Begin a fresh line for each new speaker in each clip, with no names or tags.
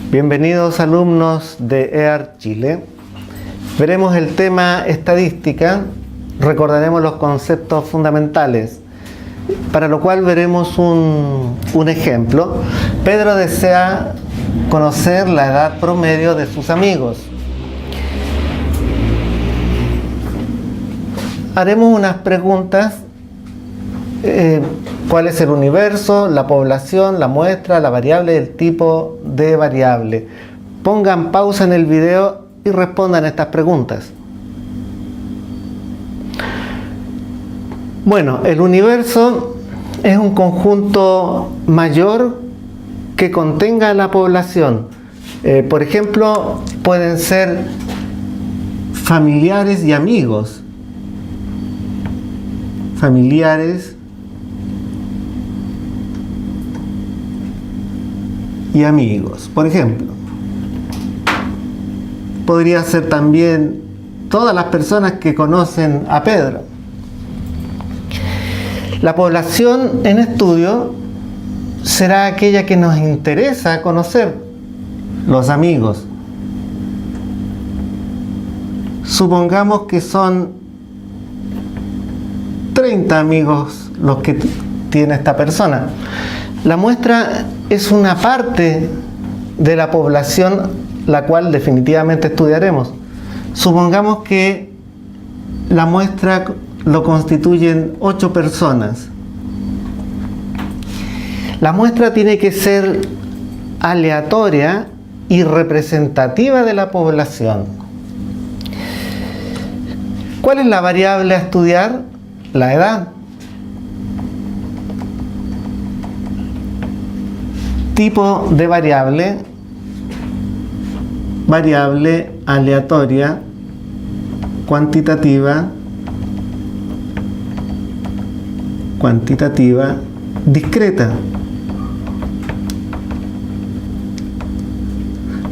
Bienvenidos alumnos de EAR Chile. Veremos el tema estadística, recordaremos los conceptos fundamentales, para lo cual veremos un ejemplo. Pedro desea conocer la edad promedio de sus amigos. Haremos unas preguntas. ¿Cuál es el universo, la población, la muestra, la variable y el tipo de variable? Pongan pausa en el video y respondan estas preguntas. Bueno, el universo es un conjunto mayor que contenga la población. Por ejemplo, pueden ser familiares y amigos. Familiares y amigos, por ejemplo. Podría ser también todas las personas que conocen a Pedro. La población en estudio será aquella que nos interesa conocer, los amigos. Supongamos que son 30 amigos los que tiene esta persona. La muestra es una parte de la población, la cual definitivamente estudiaremos. Supongamos que la muestra lo constituyen 8 personas. La muestra tiene que ser aleatoria y representativa de la población. ¿Cuál es la variable a estudiar? La edad. Tipo de variable: variable aleatoria, cuantitativa, discreta.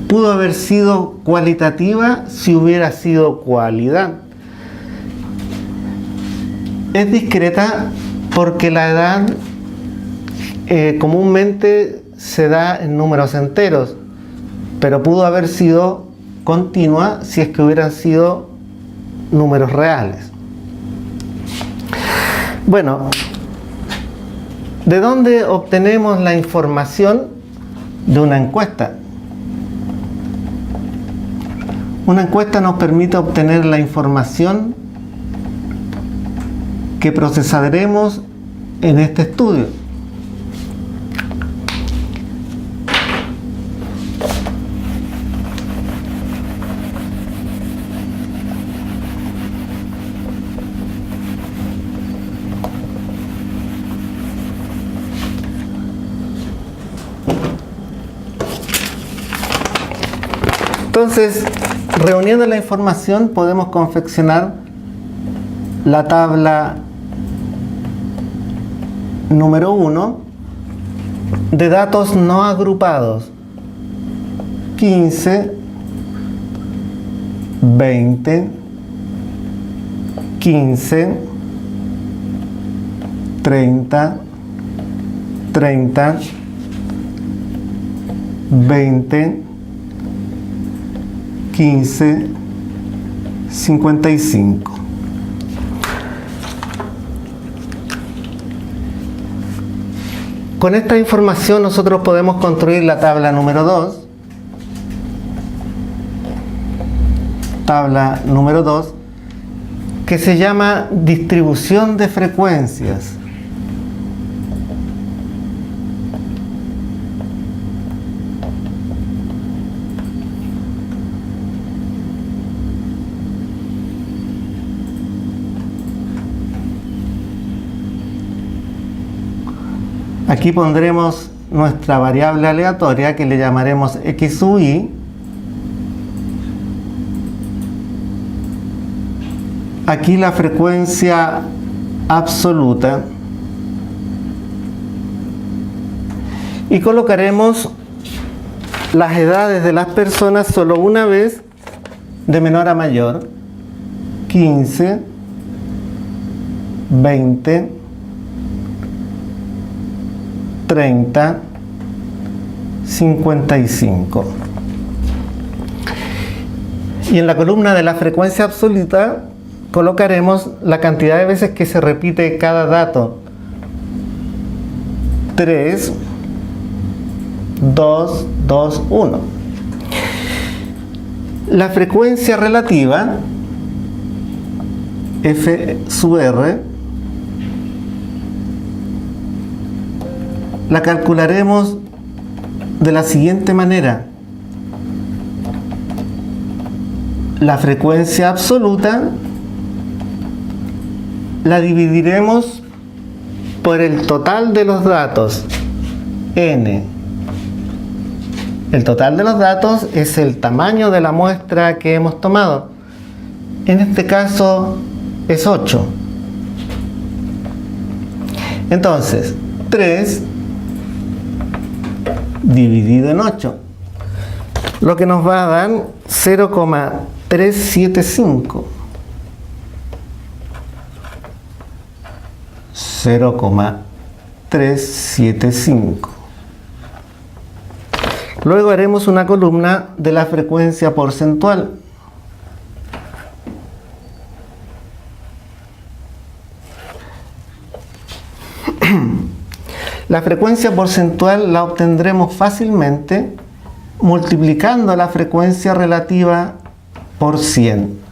Pudo haber sido cualitativa si hubiera sido cualidad. Es discreta porque la edad comúnmente se da en números enteros, pero pudo haber sido continua si es que hubieran sido números reales. Bueno, ¿de dónde obtenemos la información? De una encuesta. Una encuesta nos permite obtener la información que procesaremos en este estudio. Entonces, reuniendo la información, podemos confeccionar la tabla número 1 de datos no agrupados: 15, 20, 15, 30, 30, 20, 15, 55. Con esta información nosotros podemos construir la tabla número 2. Tabla número 2, que se llama distribución de frecuencias. Aquí pondremos nuestra variable aleatoria, que le llamaremos x sub i. Aquí la frecuencia absoluta. Y colocaremos las edades de las personas solo una vez, de menor a mayor: 15, 20, 30, 55. Y en la columna de la frecuencia absoluta colocaremos la cantidad de veces que se repite cada dato. 3, 2, 2, 1. La frecuencia relativa, F sub R, la calcularemos de la siguiente manera. La frecuencia absoluta la dividiremos por el total de los datos, N. El total de los datos es el tamaño de la muestra que hemos tomado. En este caso es 8. Entonces, 3 dividido en 8, lo que nos va a dar 0,375. 0,375. Luego haremos una columna de la frecuencia porcentual. La frecuencia porcentual la obtendremos fácilmente multiplicando la frecuencia relativa por 100.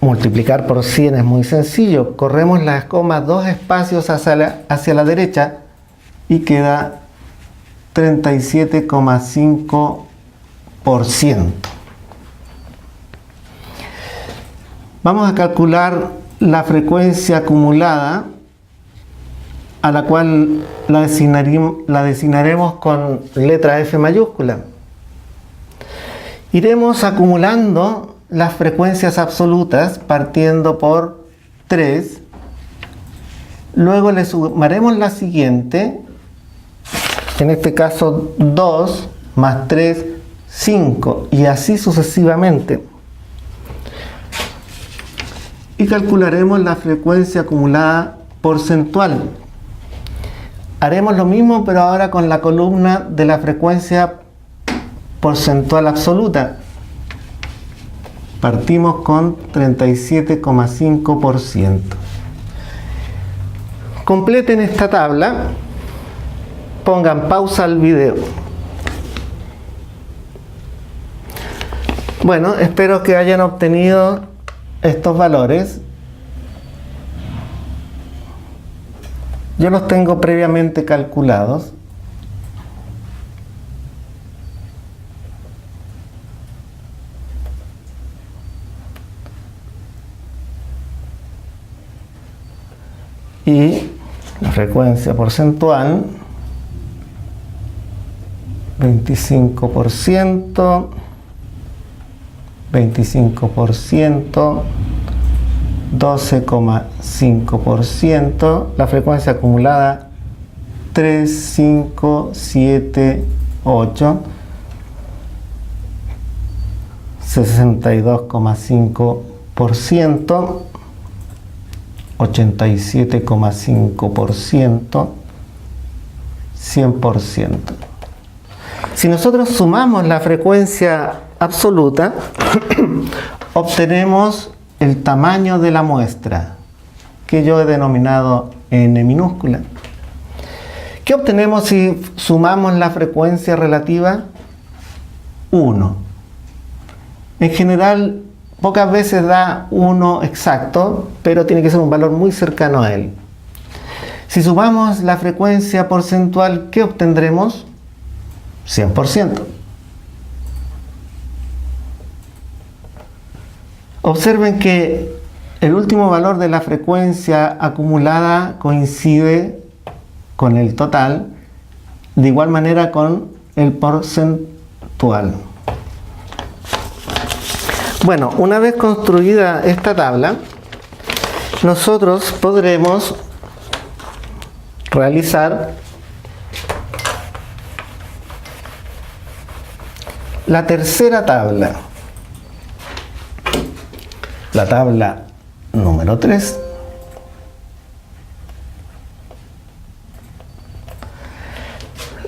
Multiplicar por 100 es muy sencillo. Corremos las comas 2 espacios hacia la derecha y queda 37,5%. Vamos a calcular la frecuencia acumulada, a la cual la designaremos con letra F mayúscula. Iremos acumulando las frecuencias absolutas partiendo por 3. Luego le sumaremos la siguiente, en este caso 2 más 3, 5, y así sucesivamente. Y calcularemos la frecuencia acumulada porcentual. Haremos lo mismo, pero ahora con la columna de la frecuencia porcentual absoluta. Partimos con 37,5%. Completen esta tabla. Pongan pausa al video. Bueno, espero que hayan obtenido estos valores. Yo los tengo previamente calculados. Y la frecuencia porcentual, 25%, 25%, 12,5%, la frecuencia acumulada 3, 5, 7, 8, 62,5%, 87,5%, 100%. Si nosotros sumamos la frecuencia absoluta, obtenemos el tamaño de la muestra, que yo he denominado N minúscula. ¿Qué obtenemos si sumamos la frecuencia relativa? 1. En general, pocas veces da 1 exacto, pero tiene que ser un valor muy cercano a él. Si sumamos la frecuencia porcentual, ¿qué obtendremos? 100%. Observen que el último valor de la frecuencia acumulada coincide con el total, de igual manera con el porcentual. Bueno, una vez construida esta tabla, nosotros podremos realizar la tercera tabla. La tabla número 3.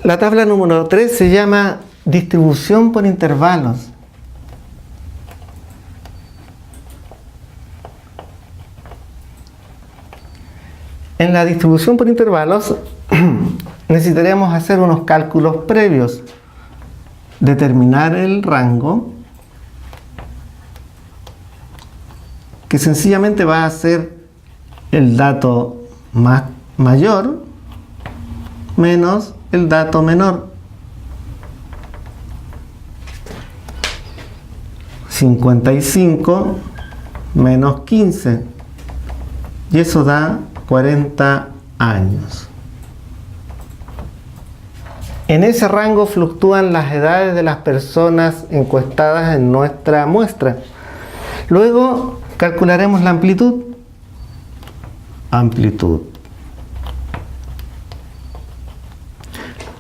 La tabla número 3 se llama distribución por intervalos. En la distribución por intervalos necesitaremos hacer unos cálculos previos, determinar el rango, que sencillamente va a ser el dato mayor menos el dato menor. 55 menos 15, y eso da 40 años. En ese rango fluctúan las edades de las personas encuestadas en nuestra muestra. Luego calcularemos la amplitud.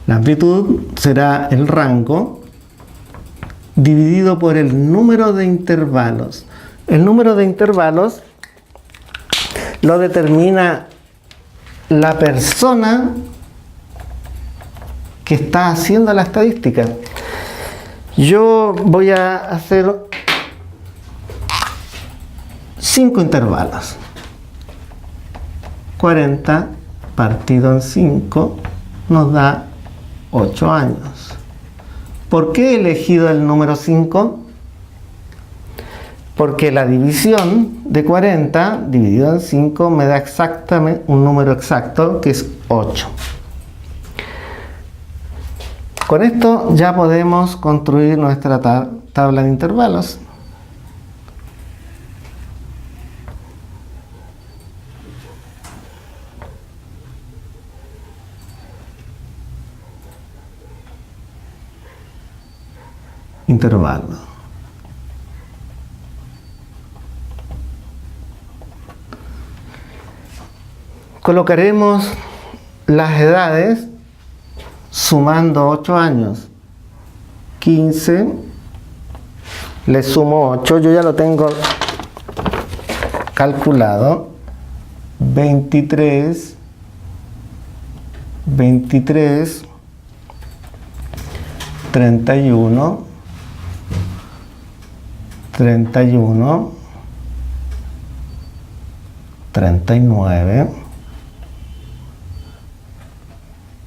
La amplitud será el rango dividido por el número de intervalos. El número de intervalos lo determina la persona que está haciendo la estadística. Yo voy a hacer 5 intervalos. 40 partido en 5 nos da 8 años. ¿Por qué he elegido el número 5? Porque la división de 40 dividido en 5 me da exactamente un número exacto, que es 8. Con esto ya podemos construir nuestra tabla de intervalos. Intervalo. Colocaremos las edades sumando 8 años. 15, le sumo 8, yo ya lo tengo calculado. 23, 31,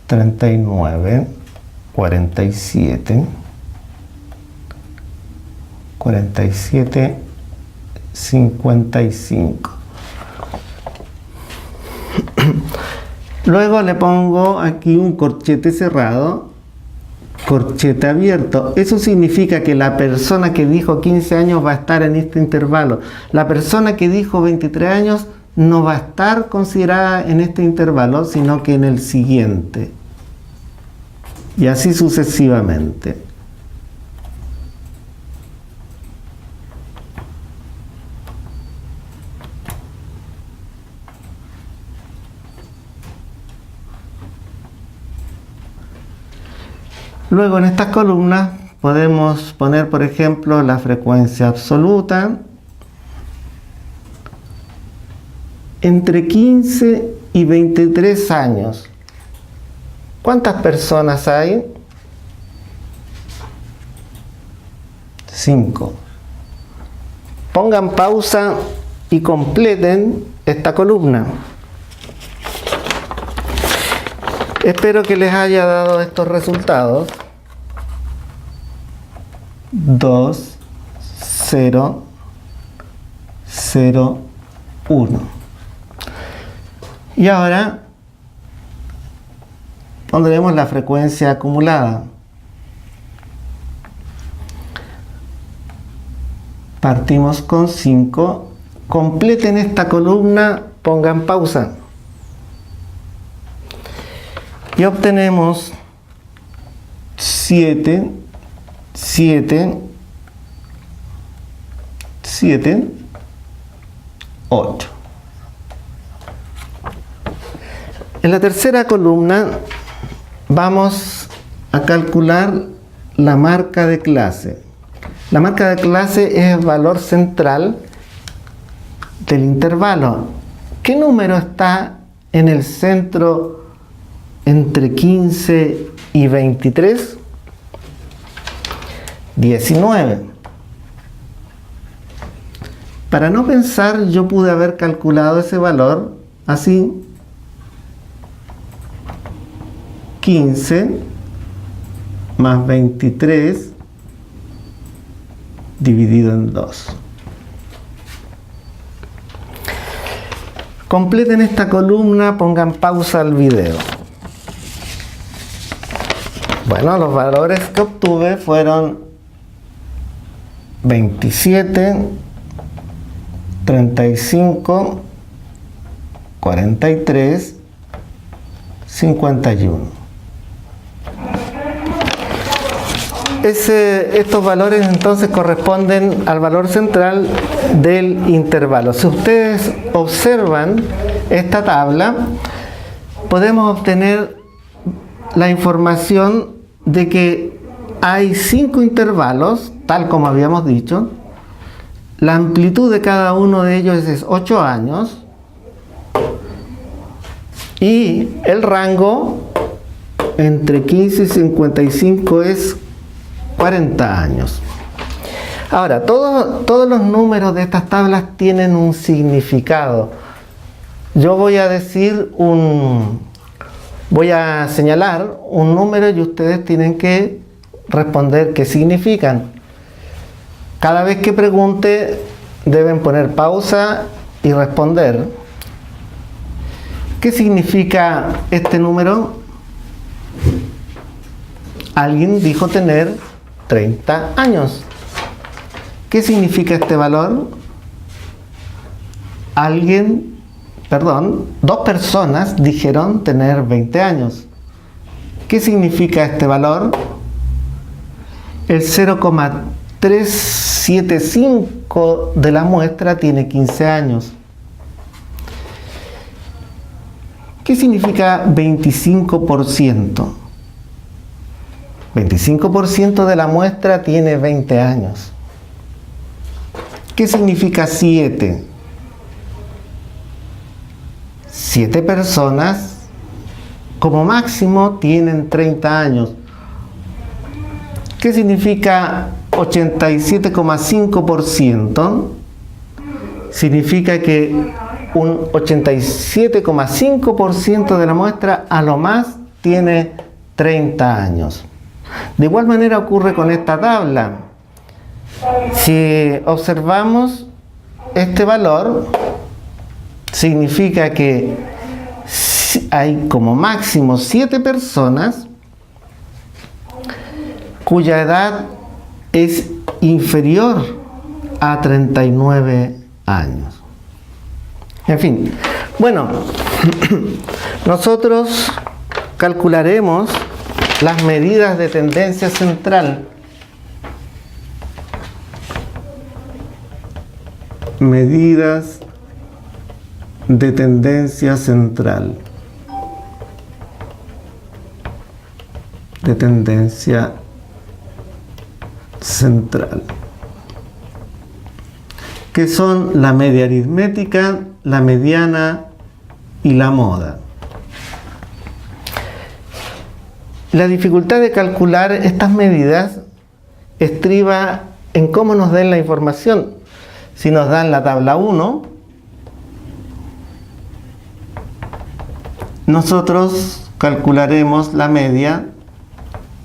39, 47, 55. Luego le pongo aquí un corchete cerrado, corchete abierto. Eso significa que la persona que dijo 15 años va a estar en este intervalo. La persona que dijo 23 años no va a estar considerada en este intervalo, sino que en el siguiente. Y así sucesivamente. Luego en estas columnas podemos poner, por ejemplo, la frecuencia absoluta. Entre 15 y 23 años. ¿Cuántas personas hay? 5. Pongan pausa y completen esta columna. Espero que les haya dado estos resultados. 2, 0, 0, 1. Y ahora pondremos la frecuencia acumulada. Partimos con 5. Completen esta columna, pongan pausa. Y obtenemos 7, 7, 7, 8. En la tercera columna vamos a calcular la marca de clase. La marca de clase es el valor central del intervalo. ¿Qué número está en el centro entre 15 y 23? 19. Para no pensar, yo pude haber calculado ese valor así. 15 más 23 dividido en 2. Completen esta columna, pongan pausa al video. Bueno, los valores que obtuve fueron 27, 35, 43, 51. Estos valores entonces corresponden al valor central del intervalo. Si ustedes observan esta tabla, podemos obtener la información de que hay 5 intervalos, tal como habíamos dicho. La amplitud de cada uno de ellos es 8 años y el rango entre 15 y 55 es 40 años. Ahora, todos los números de estas tablas tienen un significado. Yo voy a señalar un número y ustedes tienen que responder qué significan. Cada vez que pregunte, deben poner pausa y responder. ¿Qué significa este número? Alguien dijo tener 30 años. ¿Qué significa este valor? Dos personas dijeron tener 20 años. ¿Qué significa este valor? El 0,375 de la muestra tiene 15 años. ¿Qué significa 25%? 25% de la muestra tiene 20 años. ¿Qué significa 7? 7 personas como máximo tienen 30 años. ¿Qué significa 87,5%? Significa que un 87,5% de la muestra a lo más tiene 30 años. De igual manera ocurre con esta tabla. Si observamos este valor, significa que hay como máximo 7 personas cuya edad es inferior a 39 años. En fin, bueno, nosotros calcularemos las medidas de tendencia central. Medidas de tendencia central. De tendencia central. Que son la media aritmética, la mediana y la moda. La dificultad de calcular estas medidas estriba en cómo nos den la información. Si nos dan la tabla 1, nosotros calcularemos la media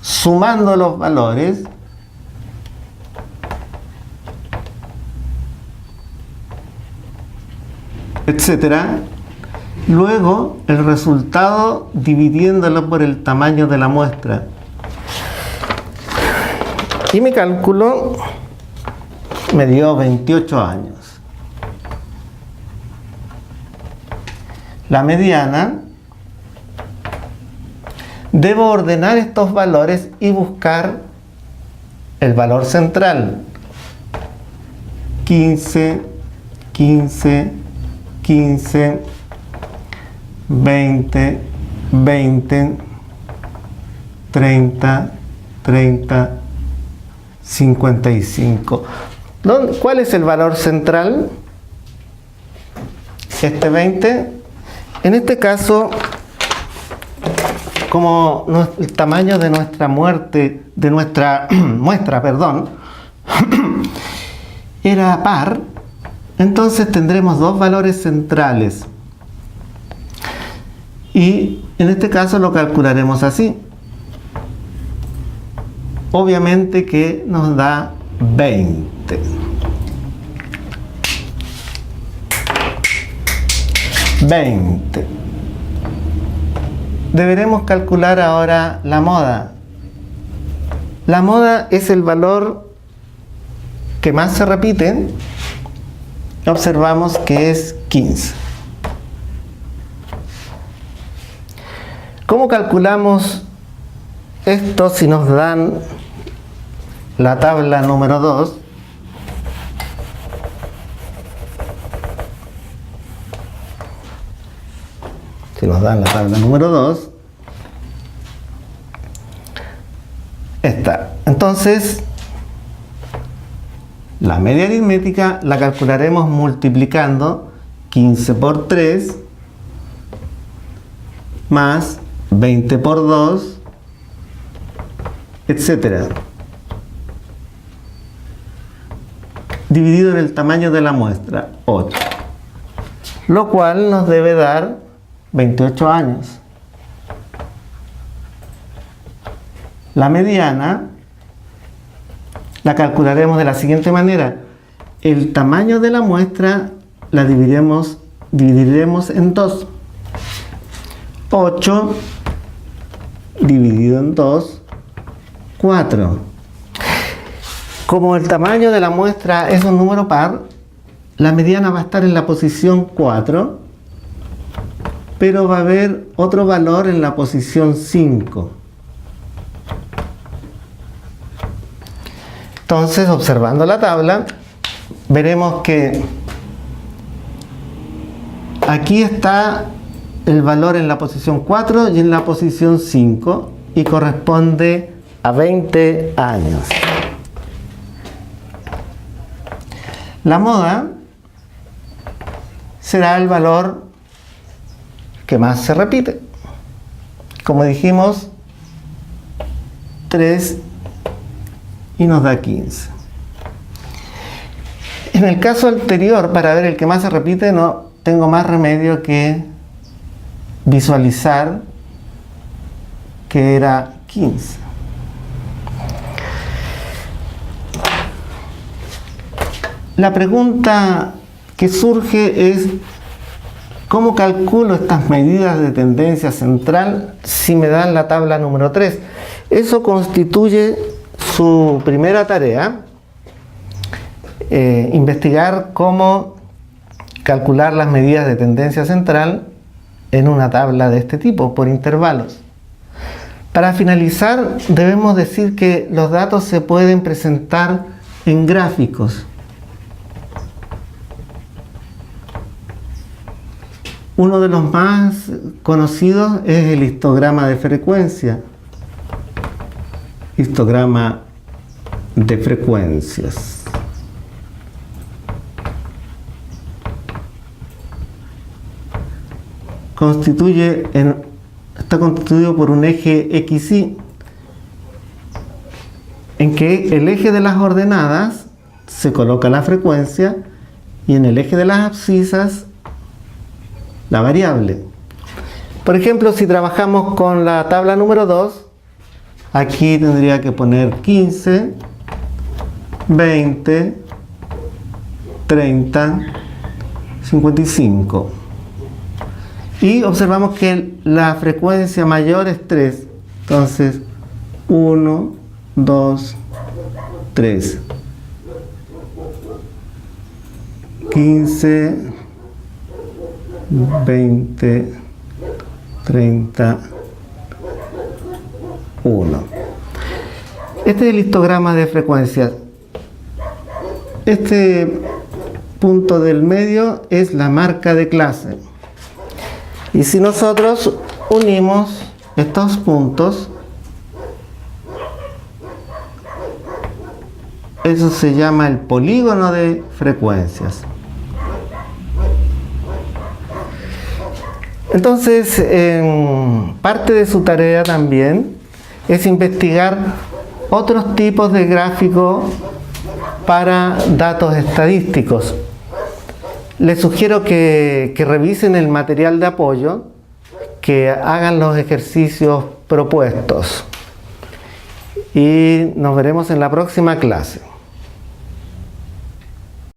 sumando los valores etcétera. Luego el resultado dividiéndolo por el tamaño de la muestra. Y mi cálculo me dio 28 años. La mediana, debo ordenar estos valores y buscar el valor central. 15, 15, 15, 20, 20, 30, 30, 55. ¿Cuál es el valor central? Este 20. En este caso, como el tamaño de nuestra muestra, era par, entonces tendremos dos valores centrales. Y en este caso lo calcularemos así. Obviamente que nos da 20. Deberemos calcular ahora la moda. La moda es el valor que más se repite. Observamos que es 15. ¿Cómo calculamos esto si nos dan la tabla número 2? Si nos dan la tabla número 2, esta. Entonces, la media aritmética la calcularemos multiplicando 15 por 3 más 20 por 2, etc. Dividido en el tamaño de la muestra, 8. Lo cual nos debe dar 28 años. La mediana la calcularemos de la siguiente manera. El tamaño de la muestra la dividiremos en 2. 8 dividido en 2, 4. Como el tamaño de la muestra es un número par, la mediana va a estar en la posición 4, pero va a haber otro valor en la posición 5. Entonces, observando la tabla, veremos que aquí está el valor en la posición 4 y en la posición 5 y corresponde a 20 años. La moda será el valor que más se repite. Como dijimos, 3 y nos da 15. En el caso anterior, para ver el que más se repite, no tengo más remedio que visualizar que era 15. La pregunta que surge es: ¿cómo calculo estas medidas de tendencia central si me dan la tabla número 3? Eso constituye su primera tarea, investigar cómo calcular las medidas de tendencia central en una tabla de este tipo, por intervalos. Para finalizar, debemos decir que los datos se pueden presentar en gráficos. Uno de los más conocidos es el histograma de frecuencia. Histograma de frecuencias. Está constituido por un eje XY, en que el eje de las ordenadas se coloca la frecuencia y en el eje de las abscisas la variable. Por ejemplo, si trabajamos con la tabla número 2, aquí tendría que poner 15, 20, 30, 55. Y observamos que la frecuencia mayor es 3. Entonces, 1, 2, 3. 15, 20, 30, 1. Este es el histograma de frecuencias. Este punto del medio es la marca de clase. Y si nosotros unimos estos puntos, eso se llama el polígono de frecuencias. Entonces, parte de su tarea también es investigar otros tipos de gráficos para datos estadísticos. Les sugiero que revisen el material de apoyo que hagan los ejercicios propuestos. Y nos veremos en la próxima clase.